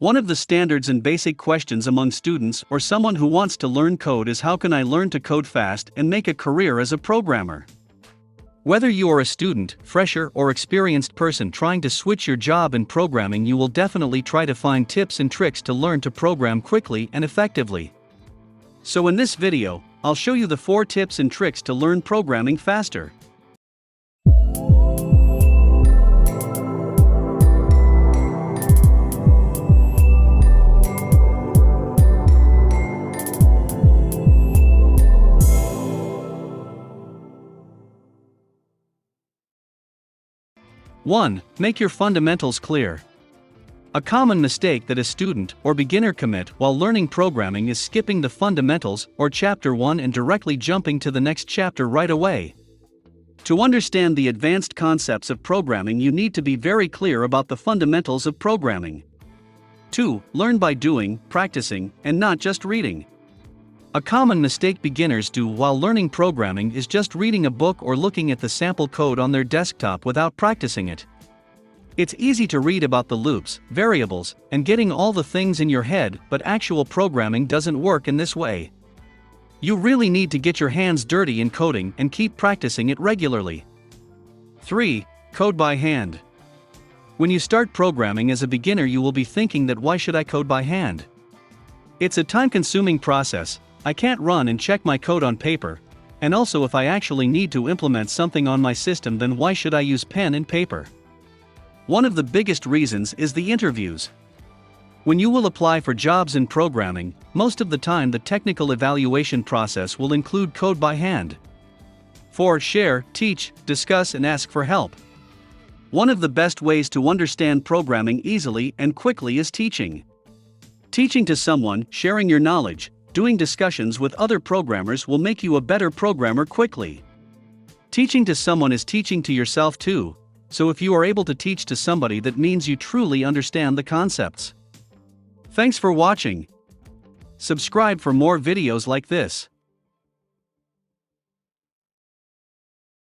One of the standards and basic questions among students or someone who wants to learn code is, how can I learn to code fast and make a career as a programmer? Whether you are a student, fresher, or experienced person trying to switch your job in programming, you will definitely try to find tips and tricks to learn to program quickly and effectively. So in this video, I'll show you the 4 tips and tricks to learn programming faster. One, make your fundamentals clear. A common mistake that a student or beginner commit while learning programming is skipping the fundamentals or chapter 1 and directly jumping to the next chapter right away. To understand the advanced concepts of programming, you need to be very clear about the fundamentals of programming. 2. Learn by doing, practicing, and not just reading. A common mistake beginners do while learning programming is just reading a book or looking at the sample code on their desktop without practicing it. It's easy to read about the loops, variables, and getting all the things in your head, but actual programming doesn't work in this way. You really need to get your hands dirty in coding and keep practicing it regularly. 3. Code by hand. When you start programming as a beginner, you will be thinking that, why should I code by hand? It's a time-consuming process. I can't run and check my code on paper, and also if I actually need to implement something on my system, then why should I use pen and paper? One of the biggest reasons is the interviews. When you will apply for jobs in programming, most of the time the technical evaluation process will include code by hand. 4. Share, teach, discuss, and ask for help. One of the best ways to understand programming easily and quickly is teaching. Teaching to someone, sharing your knowledge, doing discussions with other programmers will make you a better programmer quickly. Teaching to someone is teaching to yourself too, so if you are able to teach to somebody, that means you truly understand the concepts. Thanks for watching. Subscribe for more videos like this.